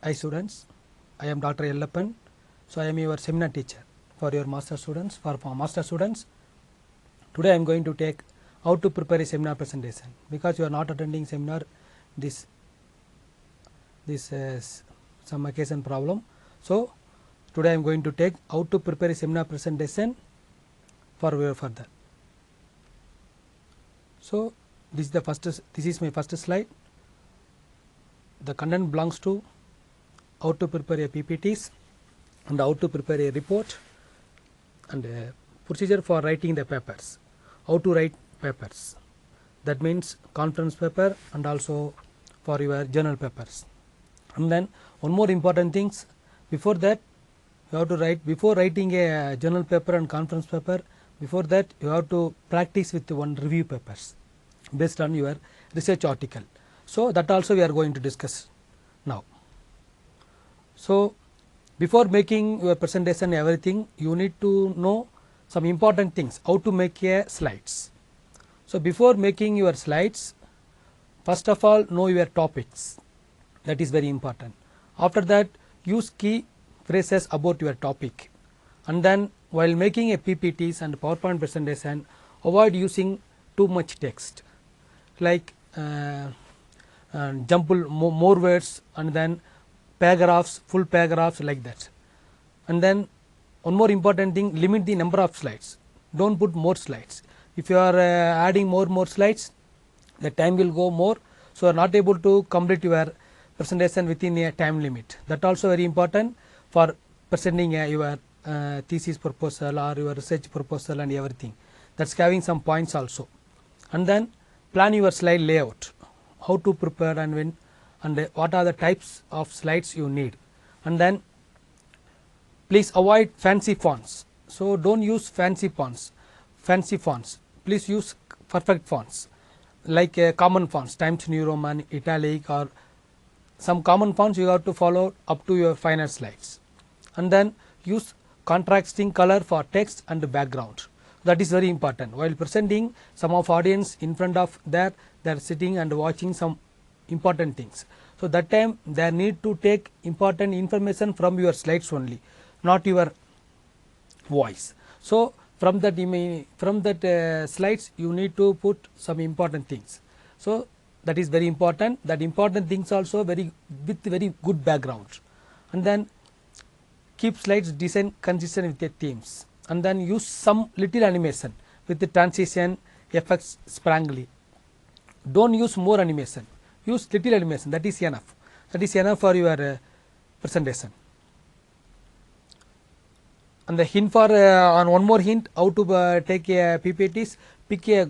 Hi students, I am Dr. Yellappan. So I am your seminar teacher for your master students. For master students, today I am going to take how to prepare a seminar presentation, because you are not attending seminar. This is some occasion problem. So today I am going to take how to prepare a seminar presentation for further. So this is my first slide. The content belongs to how to prepare a PPTs and how to prepare a report and a procedure for writing the papers. How to write papers, that means conference paper and also for your journal papers. And then one more important things, before that you have to write, before writing a journal paper and conference paper, before that you have to practice with one review papers based on your research article. So that also we are going to discuss now. So before making your presentation everything, you need to know some important things, how to make a slides. So before making your slides, first of all know your topics, that is very important. After that use key phrases about your topic, and then while making a PPTs and PowerPoint presentation, avoid using too much text, like jumble more words and then paragraphs, full paragraphs like that. And then one more important thing, limit the number of slides, don't put more slides. If you are adding more slides, the time will go more, so you are not able to complete your presentation within a time limit. That also very important for presenting your thesis proposal or your research proposal and everything. That's having some points also. And then plan your slide layout, how to prepare and when and what are the types of slides you need. And then please avoid fancy fonts. So don't use fancy fonts, please use perfect fonts like common fonts, Times New Roman, italic, or some common fonts you have to follow up to your final slides. And then use contrasting color for text and background, that is very important. While presenting, some of audience in front of there, they are sitting and watching some important things, so that time they need to take important information from your slides only, not your voice. So from that slides you need to put some important things. So that is very important, that important things also with very good background. And then keep slides design consistent with the themes, and then use some little animation with the transition effects sprangly. Don't use more animation, use little animation, that is enough for your presentation. And the hint for on one more hint, how to take a PPTs, pick a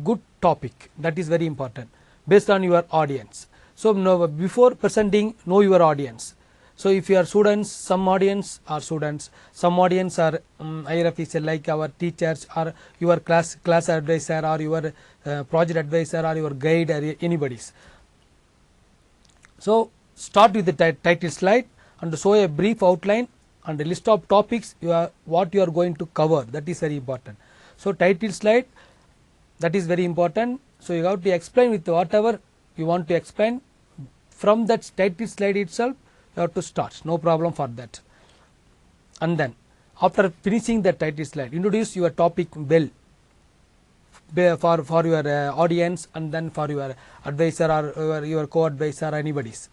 good topic, that is very important based on your audience. So before presenting, know your audience. So if you are students, some audience are students, some audience are higher official like our teachers or your class advisor or your project advisor or your guide or anybody's. So start with the title slide and show a brief outline and a list of topics what you are going to cover, that is very important. So title slide, that is very important. So you have to explain with whatever you want to explain. From that title slide itself you have to start, no problem for that. And then after finishing the title slide, introduce your topic well for your audience and then for your advisor or your co-advisor or anybody's.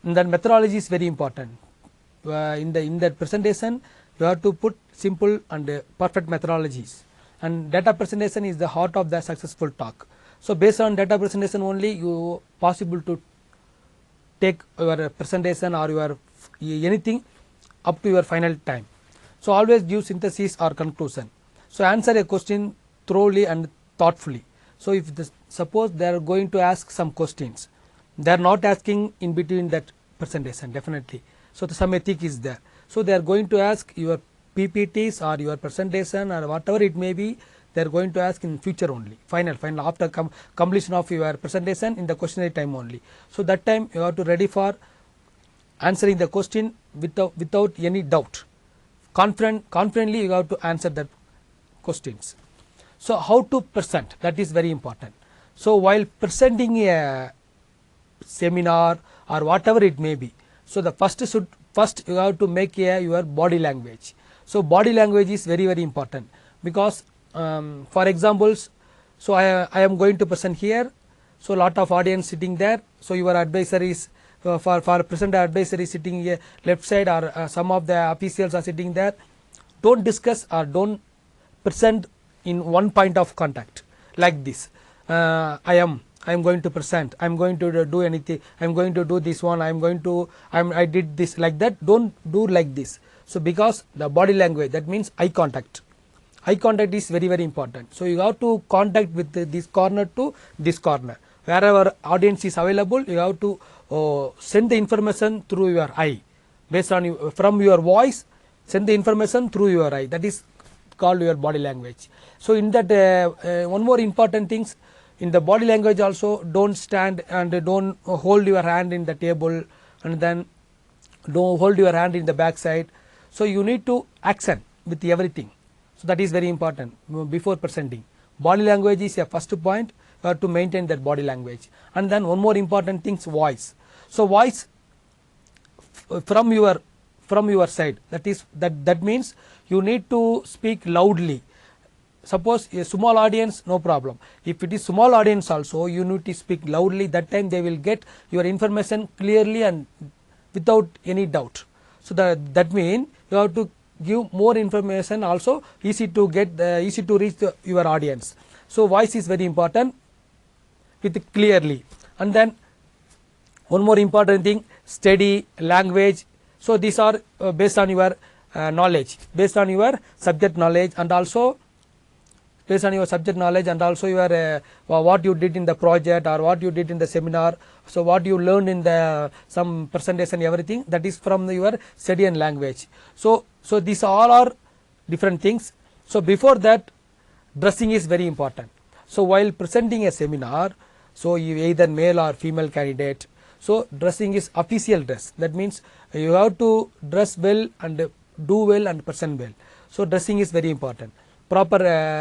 And then methodology is very important. In that presentation you have to put simple and perfect methodologies, and data presentation is the heart of the successful talk. So based on data presentation only you possible to take your presentation or your anything up to your final time. So always give synthesis or conclusion. So answer a question thoroughly and thoughtfully. So if suppose they are going to ask some questions, they are not asking in between that presentation definitely. So some ethic is there. So they are going to ask your PPTs or your presentation or whatever it may be, they are going to ask in future only, final after completion of your presentation in the questionnaire time only. So that time you have to ready for answering the question without any doubt. Confidently you have to answer that questions. So how to present, that is very important. So while presenting a seminar or whatever it may be, So the first you have to make your body language. So body language is very very important, because for examples, so I am going to present here, so lot of audience sitting there, so your advisor is for present advisor is sitting here left side, or some of the officials are sitting there. Don't discuss or don't present in one point of contact like this. I am going to present, I am going to do anything, I am going to do this one, I did this, like that. Don't do like this. So because the body language, that means eye contact is very very important. So you have to contact with this corner to this corner, wherever audience is available. You have to send the information through your eye, based on from your voice, send the information through your eye. That is called your body language. So in that one more important things in the body language also, don't stand and don't hold your hand in the table, and then don't hold your hand in the back side. So you need to accent with everything. So that is very important before presenting. Body language is a first point. You have to maintain that body language. And then one more important thing is voice. So voice from your side, that means you need to speak loudly. Suppose a small audience, no problem. If it is small audience also, you need to speak loudly. That time they will get your information clearly and without any doubt. So that means you have to give more information also, easy to get, easy to reach your audience. So voice is very important, with clearly. And then one more important thing, steady language. So these are based on your knowledge, based on your subject knowledge, and also based on your subject knowledge, and also your what you did in the project or what you did in the seminar. So what you learned in the some presentation, everything that is from your study and language. So these all are different things. So before that, dressing is very important. So while presenting a seminar, so you either male or female candidate, so dressing is official dress. That means you have to dress well and do well and present well. So dressing is very important. Proper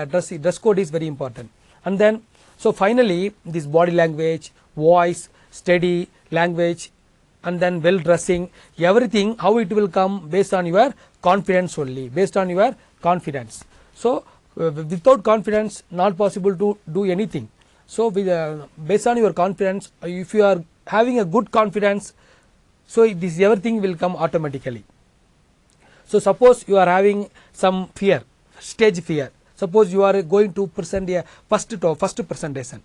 dress code is very important. And then so finally this body language, voice, steady language, and then well dressing, everything how it will come based on your confidence only, based on your confidence. So without confidence not possible to do anything. So with based on your confidence, if you are having a good confidence, so this everything will come automatically. So suppose you are having some fear, stage fear. Suppose you are going to present a first presentation.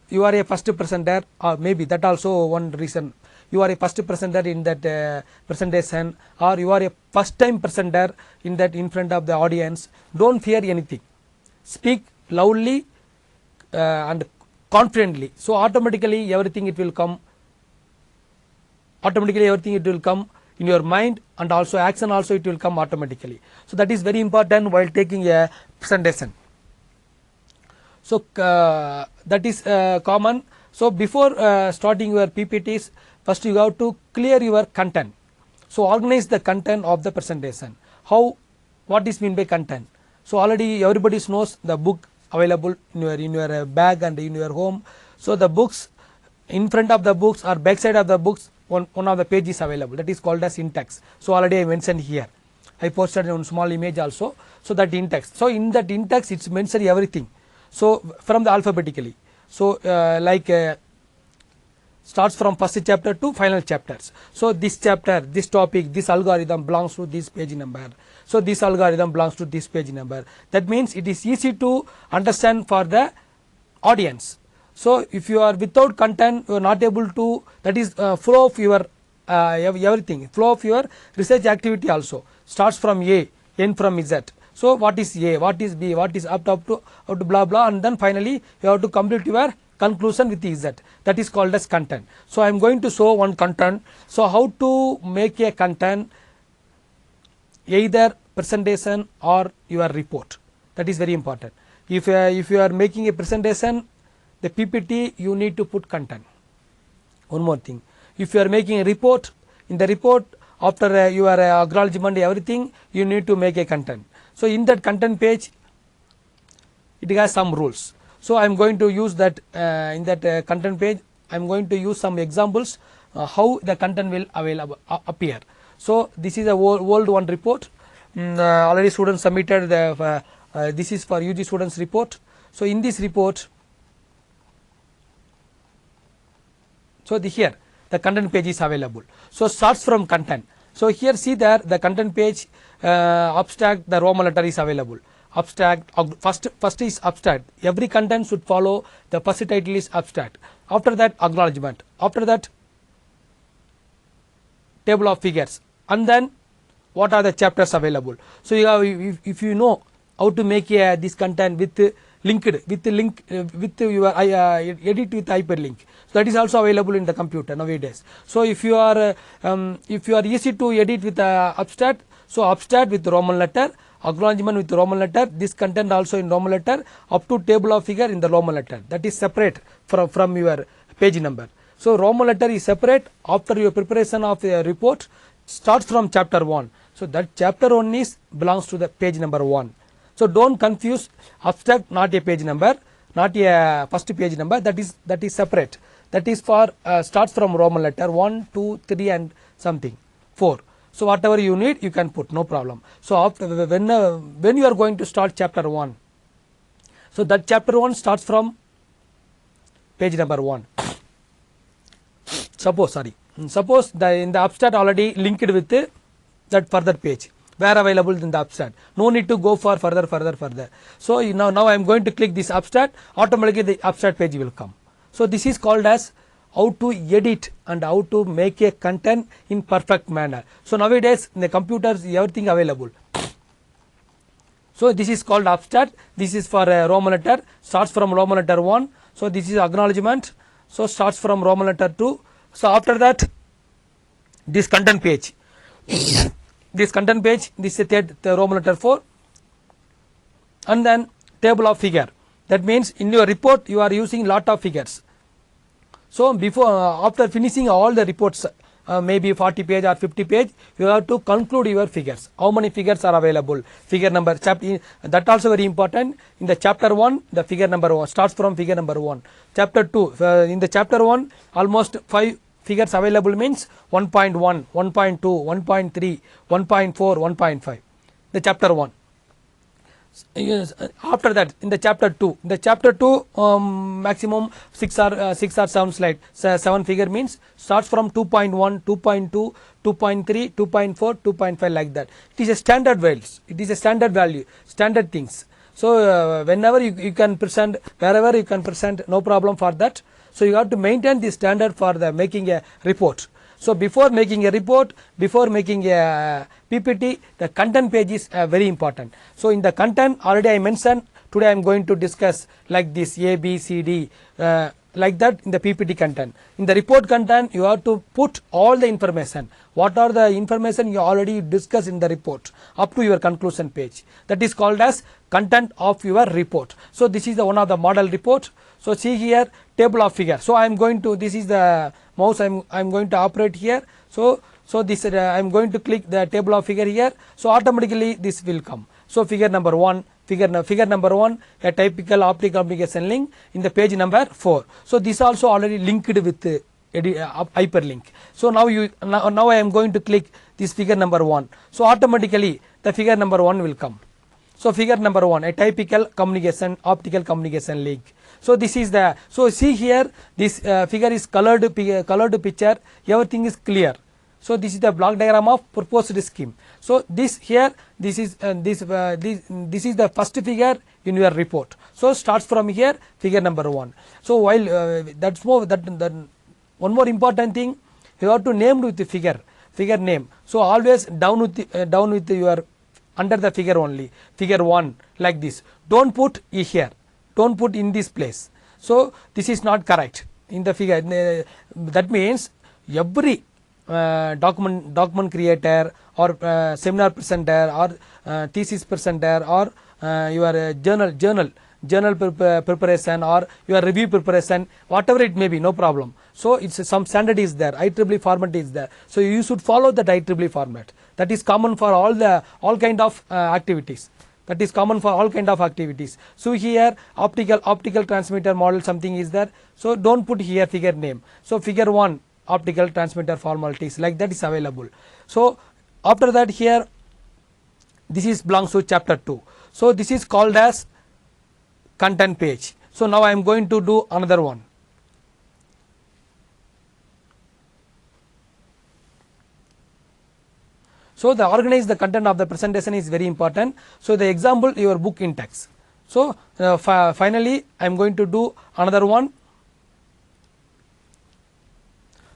You are a first presenter, or maybe that also one reason. You are a first presenter in that presentation, or you are a first time presenter in that in front of the audience. Don't fear anything. Speak loudly and confidently. So automatically everything it will come. Automatically everything it will come in your mind, and also action also it will come automatically. So that is very important while taking a presentation. So that is common. So before starting your PPTs, first you have to clear your content. So organize the content of the presentation. What is mean by content? So already everybody knows the book available in your bag and in your home. So the books, in front of the books or back side of the books, one of the pages available, that is called as in-text. So already I mentioned here, I posted one small image also. So that in-text, so in that in-text it's mentioned everything. So from the alphabetically, so starts from first chapter to final chapters. So this chapter, this topic, this algorithm belongs to this page number. So this algorithm belongs to this page number. That means it is easy to understand for the audience. So if you are without content, you are not able to, that is flow of your everything, flow of your research activity also starts from A, end from Z. So what is A, what is B, what is up to blah blah, and then finally you have to complete your conclusion with Z. That is called as content. So I am going to show one content. So how to make a content, either presentation or your report. That is very important. If you are making a presentation, the PPT, you need to put content. One more thing, if you are making a report, in the report after your acknowledgement everything, you need to make a content. So in that content page, it has some rules. So I am going to use that in that content page, I am going to use some examples how the content will available appear. So this is a old one report. Already students submitted the this is for UG students report. So in this report, so here the content page is available. So starts from content. So here see there the content page, abstract, the Roman letter is available. Abstract, first is abstract. Every content should follow the first title is abstract. After that acknowledgement. After that table of figures, and then what are the chapters available. So you have, if you know how to make this content with linked with link with your edit with hyperlink, so that is also available in the computer nowadays. So if you are easy to edit with abstract, so abstract with Roman letter, acknowledgement with Roman letter, this content also in Roman letter, up to table of figure in the Roman letter, that is separate from your page number. So Roman letter is separate. After your preparation of a report starts from chapter 1. So that chapter 1 is belongs to the page number 1. So don't confuse abstract, not a page number, not a first page number, that is separate. That is for starts from Roman letter 1, 2, 3 and something 4. So whatever you need you can put, no problem. So after when you are going to start chapter 1, so that chapter 1 starts from page number 1. Suppose in the abstract already linked with that further page where available in the abstract, no need to go for further. So now I am going to click this abstract, automatically the abstract page will come. So this is called as how to edit and how to make a content in perfect manner. So nowadays in the computers everything available. So this is called abstract. This is for Roman letter, starts from Roman letter 1. So this is acknowledgement, so starts from Roman letter 2. So after that this content page, this is the Roman letter 4, and then table of figure. That means in your report you are using lot of figures. So before after finishing all the reports, maybe 40 page or 50 page, you have to conclude your figures. How many figures are available? Figure number, that also very important. In the chapter 1, the figure number 1 starts from figure number 1. Chapter 2, in the chapter 1, almost 5 figures available means 1.1, 1.2, 1.3, 1.4, 1.5. The chapter 1. After that in the chapter 2, maximum 6 or 7 slide, 7 figure means starts from 2.1, 2.2, 2.3, 2.4, 2.5 like that. It is a standard values, it is a standard value, standard things. So whenever you can present, wherever you can present, no problem for that. So you have to maintain the standard for the making a report. So before making a report, before making a PPT, the content page is very important. So in the content already I mentioned, today I am going to discuss like this A, B, C, D, like that in the PPT content. In the report content you have to put all the information. What are the information you already discussed in the report up to your conclusion page. That is called as content of your report. So this is the one of the model report. So see here table of figure. So I am going to, this is the mouse, I am going to operate here. So this I am going to click the table of figure here. So automatically this will come. So figure number 1, figure number 1, a typical optical communication link in the page number 4. So this also already linked with hyperlink. So now I am going to click this figure number 1. So automatically the figure number 1 will come. So figure number 1, a typical communication, optical communication link. So this is the, so see here this figure is colored picture, everything is clear. So this is the block diagram of proposed scheme. So this here, this is this is the first figure in your report. So starts from here figure number 1. So while that's more that one more important thing, you have to name with the figure name. So always down with your under the figure only, figure 1 like this. Don't put E here, don't put in this place. So this is not correct in the figure. That means every document creator or seminar presenter or thesis presenter or your journal preparation or your review preparation, whatever it may be, no problem. So it's some standard is there, IEEE format is there. So you should follow that IEEE format. That is common for all kind of activities. That is common for all kind of activities. So here optical transmitter model something is there. So don't put here figure name. So figure 1 optical transmitter formalities, like that is available. So after that, here this is belongs to chapter 2. So this is called as content page. So now I am going to do another one. So the organize the content of the presentation is very important. So the example, your book index. So finally I am going to do another one.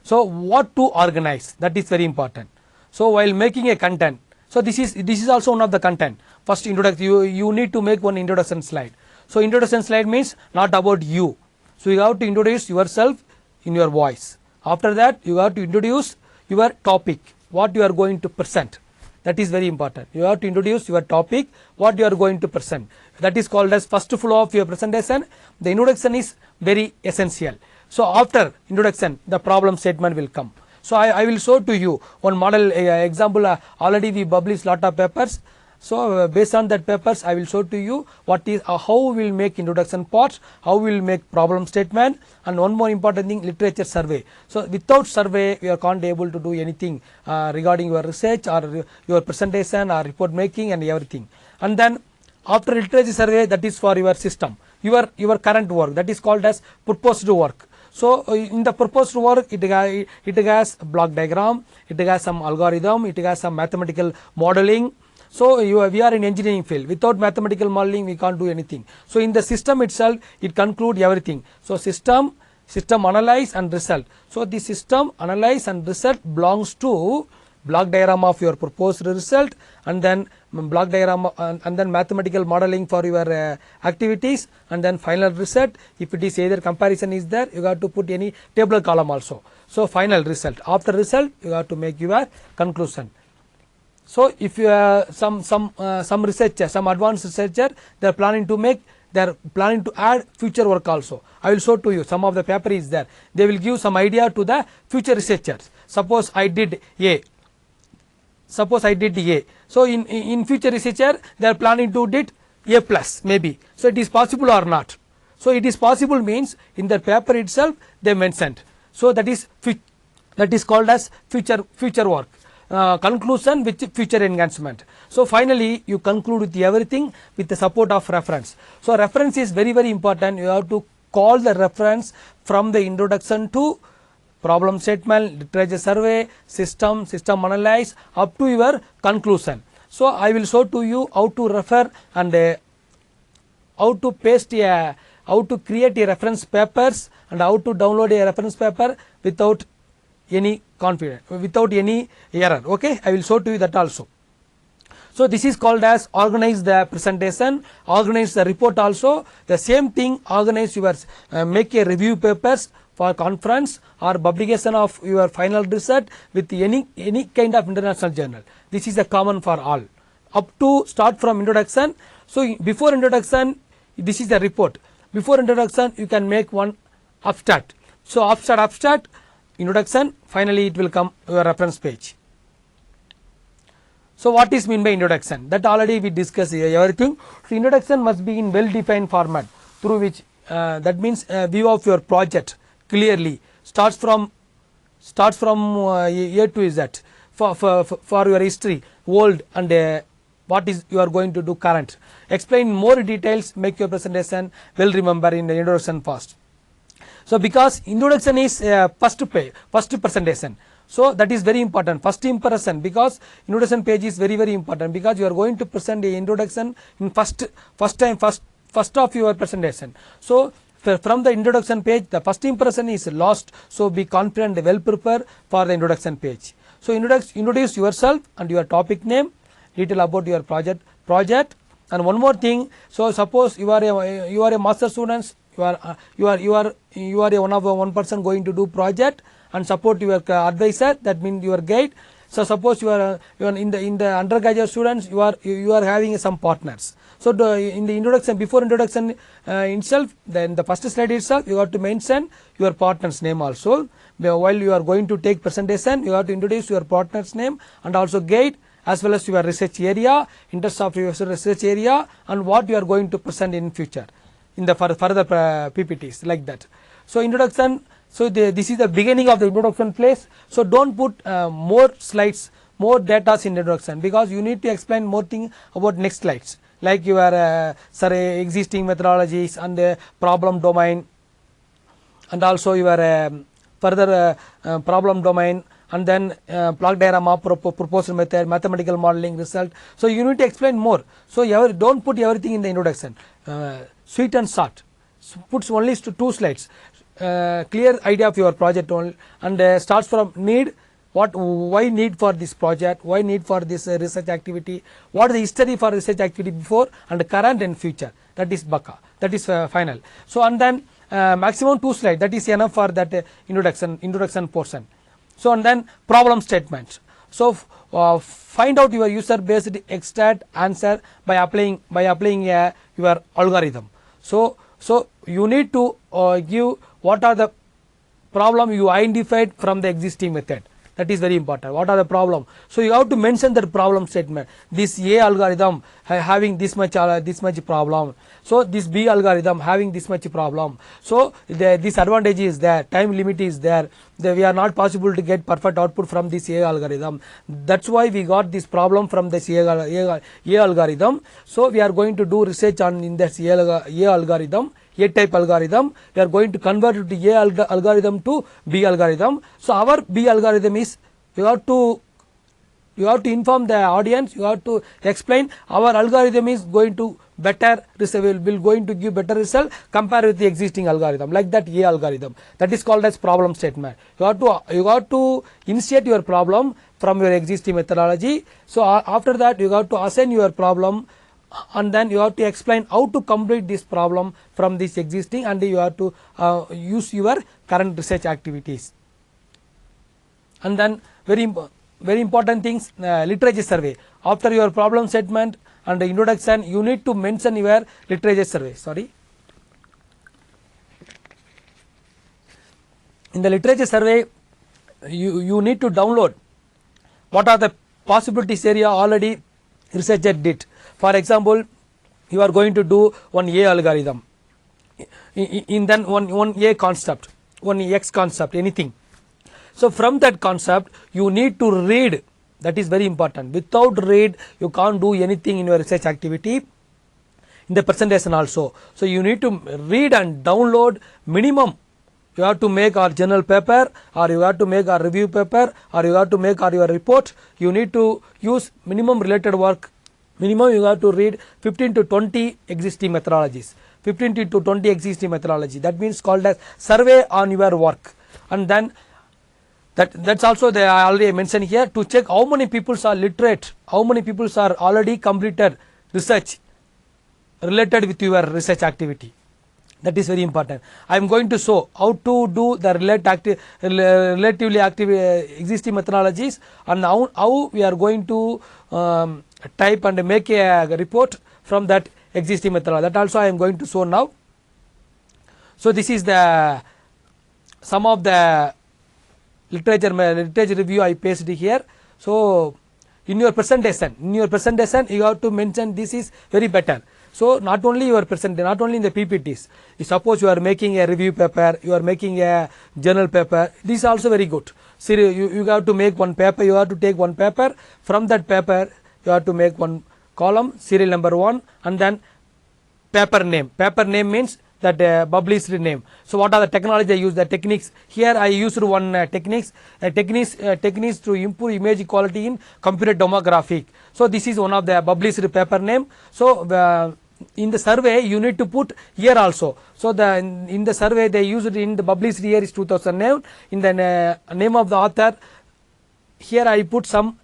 So what to organize, that is very important. So while making a content, so this is also one of the content. First introduction, you need to make one introduction slide. So introduction slide means not about you. So you have to introduce yourself in your voice. After that, you have to introduce your topic, what you are going to present. That is very important. You have to introduce your topic, what you are going to present. That is called as first flow of your presentation. The introduction is very essential. So after introduction, the problem statement will come. So I will show to you one model example. Already we published lot of papers. So based on that papers, I will show to you what is how we will make introduction parts, how we will make problem statement, and one more important thing, literature survey. So without survey, we are can't able to do anything regarding your research or your presentation or report making and everything. And then after literature survey, that is for your system, your current work, that is called as proposed work. So in the proposed work, it has block diagram, it has some algorithm, it has some mathematical modeling. So we are in engineering field. Without mathematical modeling, we can't do anything. So in the system itself, it conclude everything. So system analyze and result. So the system analyze and result belongs to block diagram of your proposed result, and then block diagram and then mathematical modeling for your activities, and then final result. If it is either comparison is there, you have to put any table column also. So final result. After result, you have to make your conclusion. So if you some researcher, some advanced researcher, they are planning to add future work also. I will show to you some of the paper is there. They will give some idea to the future researchers. Suppose I did A. So in future researcher, they are planning to did A plus maybe. So it is possible or not. So it is possible means in the paper itself they mentioned. So that is called as future work. Conclusion with future enhancement. So finally you conclude with everything with the support of reference. So reference is very important. You have to call the reference from the introduction to problem statement, literature survey, system analyze up to your conclusion. So I will show to you how to refer and how to how to create a reference papers and how to download a reference paper without any confidence, without any error. Okay, I will show to you that also. So this is called as organize the presentation, organize the report also. The same thing, organize your make a review papers for conference or publication of your final result with any kind of international journal. This is a common for all. Up to start from introduction. So before introduction, this is the report. Before introduction, you can make one abstract. So abstract, introduction, finally it will come your reference page. So what is mean by introduction? That already we discussed everything. So introduction must be in well defined format through which that means view of your project clearly starts from A to Z for your history, old and what is you are going to do current. Explain more details, make your presentation well remember in the introduction first. So because introduction is first presentation, so that is very important, first impression, because introduction page is very important, because you are going to present the introduction in first of your presentation. So from the introduction page, the first impression is lost, so be confident, well prepared for the introduction page. So introduce yourself and your topic name, detail about your project, and one more thing. So suppose you are a master students, you are one person going to do project and support your advisor, that means your guide. So suppose you are in the undergraduate students, you are having some partners. So in the introduction, before introduction itself, then the first slide itself, you have to mention your partner's name also. While you are going to take presentation, you have to introduce your partner's name and also guide, as well as your research area, interest of your research area, and what you are going to present in future in the further PPTs, like that. So introduction So this is the beginning of the introduction phase. So don't put more slides, more data in introduction, because you need to explain more thing about next slides, like your survey, existing methodologies and problem domain, and also your further problem domain, and then block diagram of proposed method, mathematical modeling result. So you need to explain more. So don't put everything in the introduction. Sweet and short. Puts only 2 slides. Clear idea of your project only, and starts from need. Why need for this project, why need for this research activity, what is the history for research activity before and current and future. That is BACA, that is final. So and then maximum 2 slides, that is enough for that introduction portion. So and then problem statements. So find out your user based extract answer by applying your algorithm. So you need to give what are the problem you identified from the existing method. That is very important. What are the problem? So you have to mention that problem statement. This A algorithm having this much problem. So this B algorithm having this much problem. So this advantage is there, time limit is there. We are not possible to get perfect output from this A algorithm. That's why we got this problem from this A algorithm. So we are going to do research on in this A algorithm. A type algorithm, we are going to convert it to A algorithm to B algorithm. So our B algorithm is, you have to inform the audience, you have to explain our algorithm is going to better result, will going to give better result compared with the existing algorithm, like that A algorithm. That is called as problem statement. You have to initiate your problem from your existing methodology. So after that you have to assign your problem, and then you have to explain how to complete this problem from this existing, and you have to use your current research activities. And then very important things, literature survey. After your problem statement and the introduction, you need to mention your literature survey. Sorry. In the literature survey, you need to download what are the possibilities area already researcher did. For example, you are going to do one A algorithm, in then one A concept, one X concept, anything. So from that concept you need to read. That is very important. Without read you can't do anything in your research activity, in the presentation also. So you need to read and download minimum. You have to make our journal paper, or you have to make our review paper, or you have to make your report. You need to use minimum related work. Minimum you have to read 15 to 20 existing methodologies. 15 to 20 existing methodology. That means called as survey on your work. And then that's also they I already mentioned here, to check how many people are literate, how many people are already completed research related with your research activity. That is very important. I am going to show how to do the relatively active existing methodologies, and how we are going to type and make a report from that existing methodology. That also I am going to show now. So this is the some of the literature review I pasted here. So in your presentation you have to mention this is very better. So not only your not only in the PPTs. Suppose you are making a review paper, you are making a journal paper, this is also very good. So you have to make one paper, you have to take one paper, from that paper you have to make one column, serial number 1, and then paper name. Paper name means that published name. So what are the technology I use, the techniques. Here I used one techniques to improve image quality in computer tomographic. So this is one of the published paper name. So in the survey you need to put year also. So in the survey they used it in the published year is 2009. In the name of the author, here I put some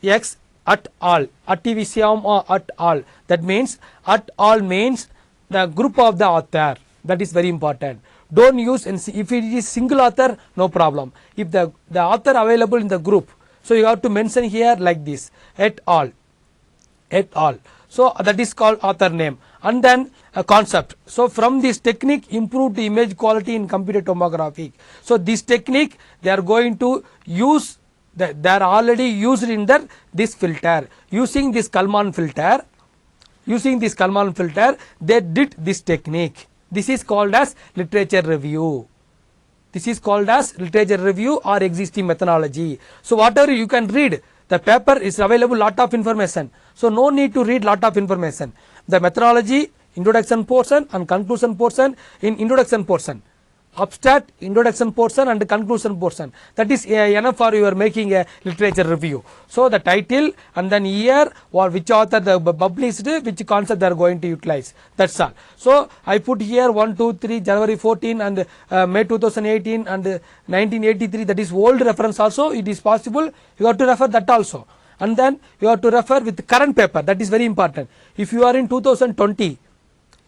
X at al, Attivisium or at al. That means at al means the group of the author. That is very important. Don't use, if it is single author, no problem. If the author available in the group, so you have to mention here like this, et al. So that is called author name. And then a concept. So from this technique, improved image quality in computer tomography. So this technique they are going to use, they are already used in this filter. Using this Kalman filter, they did this technique. This is called as literature review. This is called as literature review or existing methodology. So whatever you can read, the paper is available lot of information. So no need to read lot of information. The methodology, introduction portion and conclusion portion. In introduction portion, abstract, introduction portion and conclusion portion, that is enough for you are making a literature review. So the title and then year or which author they published, which concept they are going to utilize, that's all. So I put here 1, 2, 3 January 14 and May 2018 and 1983, that is old reference also, it is possible, you have to refer that also. And then you have to refer with the current paper, that is very important. If you are in 2020,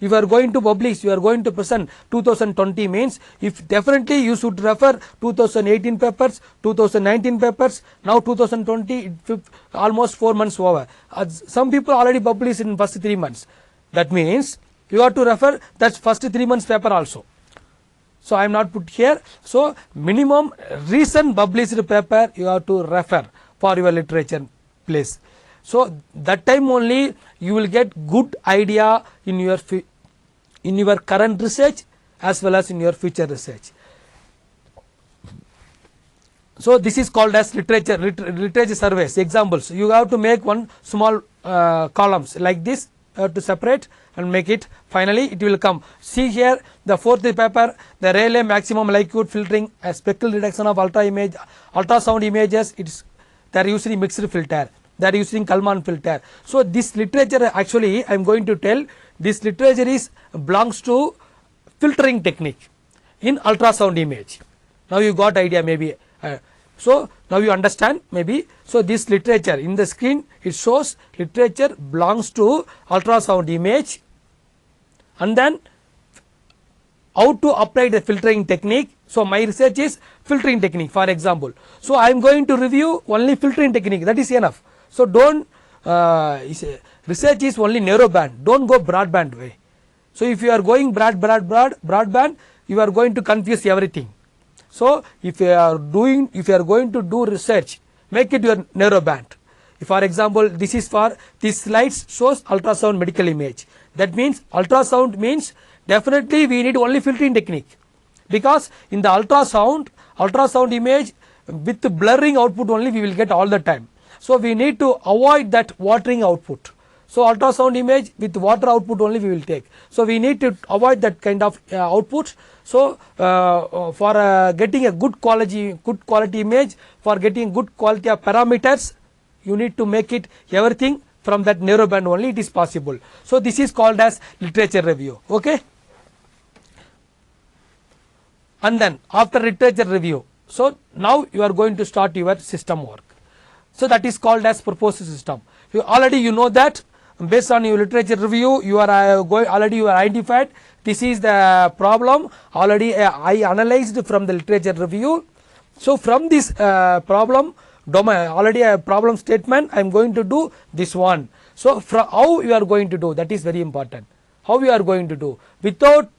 if you are going to publish, you are going to present 2020 means, if definitely you should refer 2018 papers, 2019 papers, now 2020, almost 4 months over. Some people already published in first 3 months. That means you have to refer that first 3 months paper also. So I am not put here. So minimum recent published paper you have to refer for your literature place. So that time only you will get good idea in your current research as well as in your future research. So this is called as literature surveys. Examples, you have to make one small columns like this, you have to separate and make it. Finally it will come. See here the fourth paper, the Rayleigh maximum likelihood filtering, a speckle reduction of ultrasound images. They are using mixed filter, they are using Kalman filter. So this literature, actually I am going to tell, this literature is belongs to filtering technique in ultrasound image. Now you got idea maybe. So now you understand maybe. So this literature in the screen, it shows literature belongs to ultrasound image, and then how to apply the filtering technique. So my research is filtering technique, for example. So I am going to review only filtering technique, that is enough. So don't research is only narrow band, don't go broadband way. So if you are going broadband, you are going to confuse everything. So if you are going to do research, make it your narrow band. If for example this is for, this slides shows ultrasound medical image, that means ultrasound means definitely we need only filtering technique, because in the ultrasound image with blurring output only we will get all the time. So we need to avoid that watering output. So ultrasound image with water output only we will take. So we need to avoid that kind of output. So for getting a good quality image, for getting good quality of parameters, you need to make it everything from that narrow band only, it is possible. So this is called as literature review. Okay. And then after literature review, so now you are going to start your system work. So that is called as proposed system. You know that based on your literature review, you are already you are identified this is the problem, already I analyzed from the literature review. So from this problem domain, already a problem statement, I am going to do this one. So from how you are going to do, that is very important. How you are going to do, without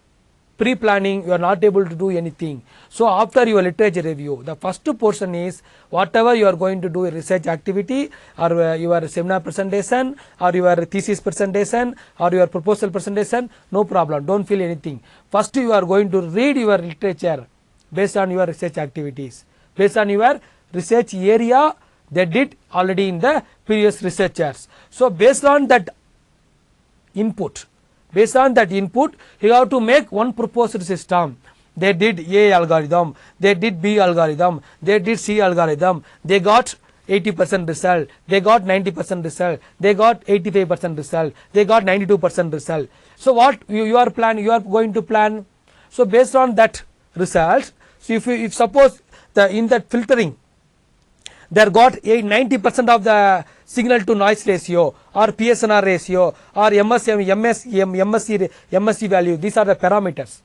pre-planning you are not able to do anything. So after your literature review, the first portion is whatever you are going to do, a research activity or your seminar presentation or your thesis presentation or your proposal presentation, no problem, don't feel anything. First you are going to read your literature based on your research activities, based on your research area they did already in the previous researchers. So based on that input, you have to make one proposed system. They did A algorithm, they did B algorithm, they did C algorithm, they got 80% result, they got 90% result, they got 85% result, they got 92% result. So what you are going to plan. So based on that result, so if suppose in that filtering they got 90% of the signal to noise ratio or PSNR ratio or MSE value, these are the parameters.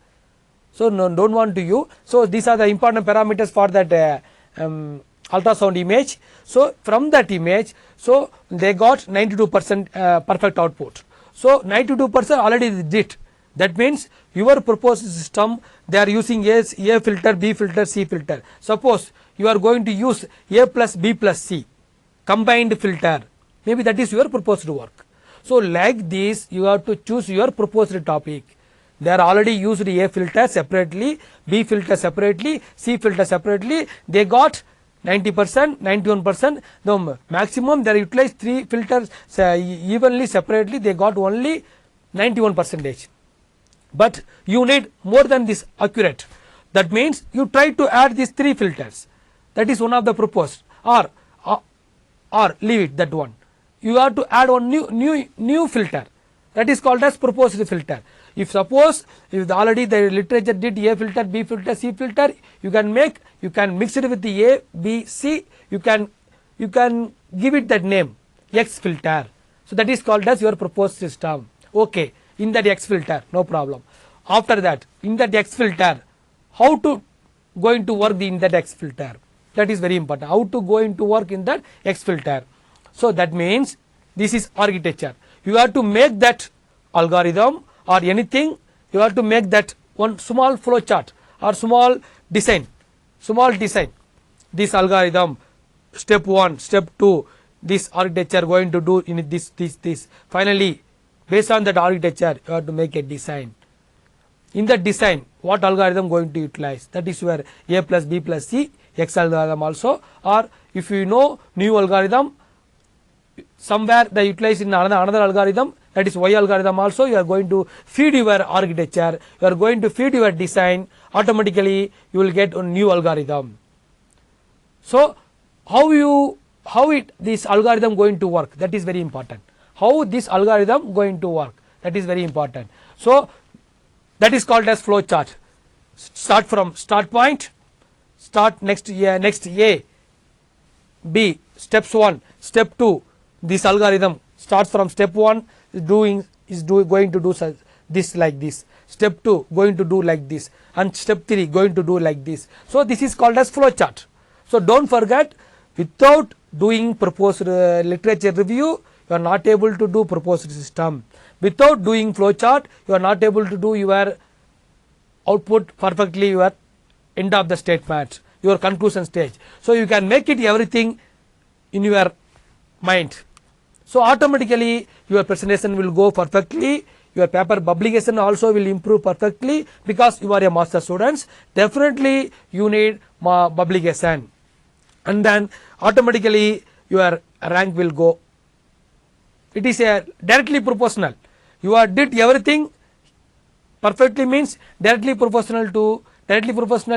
So don't want to you. So these are the important parameters for that ultrasound image. So from that image, so they got 92% perfect output. So 92% already did. That means your proposed system, they are using A filter, B filter, C filter. Suppose you are going to use A plus B plus C combined filter, maybe that is your proposed work. So like this you have to choose your proposed topic. They are already used A filter separately, B filter separately, C filter separately. They got 90%, 91%. The maximum they utilized 3 filters evenly separately. They got only 91%. But you need more than this accurate. That means you try to add these 3 filters. That is one of the proposed, or leave it that one. You have to add one new filter. That is called as proposed filter. If suppose if already the literature did A filter, B filter, C filter, you can mix it with the A, B, C. You can give it that name, X filter. So that is called as your proposed system. Okay, in that X filter, no problem. After that, in that X filter, how to going to work in that X filter? That is very important. How to going to work in that X filter? So that means this is architecture. You have to make that algorithm or anything. You have to make that one small flow chart or small design. This algorithm, step 1, step 2, this architecture going to do in this. Finally, based on that architecture, you have to make a design. In that design, what algorithm going to utilize? That is where A plus B plus C, X algorithm also, or if you know new algorithm, somewhere they utilize in another algorithm, that is Y algorithm also. You are going to feed your architecture, you are going to feed your design, automatically you will get a new algorithm. So this algorithm going to work, that is very important. How this algorithm going to work, that is very important. So that is called as flow chart. Start from start point, start next A, B, steps 1, step 2. This algorithm starts from step 1 going to do this like this, step 2 going to do like this, and step 3 going to do like this. So this is called as flow chart. So don't forget, without doing proposed literature review, you are not able to do proposed system. Without doing flow chart, you are not able to do your output perfectly, your end of the statement, your conclusion stage. So you can make it everything in your mind. So automatically your presentation will go perfectly, your paper publication also will improve perfectly, because you are a master students. Definitely you need publication, and then automatically your rank will go. It is a directly proportional. You are did everything perfectly, means directly proportional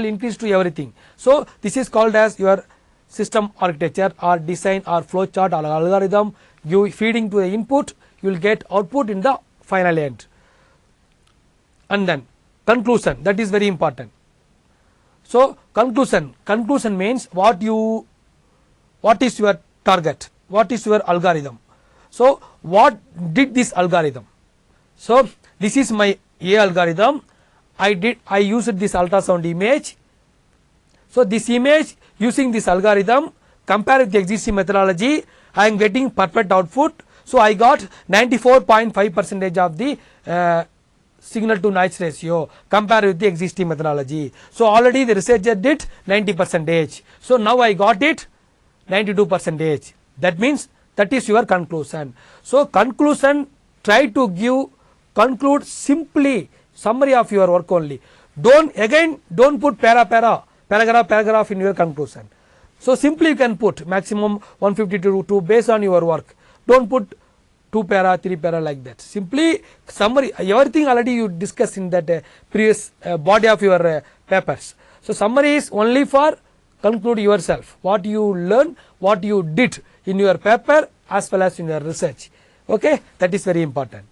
increase to everything. So this is called as your system architecture or design or flow chart or algorithm. You feeding to the input, you will get output in the final end. And then conclusion, that is very important. So conclusion means what is your target, what is your algorithm. So what did this algorithm? So this is my A algorithm. I used this ultrasound image. So this image, using this algorithm, compare with the existing methodology, I am getting perfect output. So I got 94.5% of the signal to noise ratio compared with the existing methodology. So already the researcher did 90%. So now I got it 92%. That means that is your conclusion. So conclusion, try to conclude simply, summary of your work only. Don't put paragraph in your conclusion. So simply you can put maximum 150 to 2 based on your work. Don't put 2 para, 3 para like that. Simply summary, everything already you discussed in that previous body of your papers. So summary is only for conclude yourself, what you learn, what you did in your paper as well as in your research. Okay, that is very important.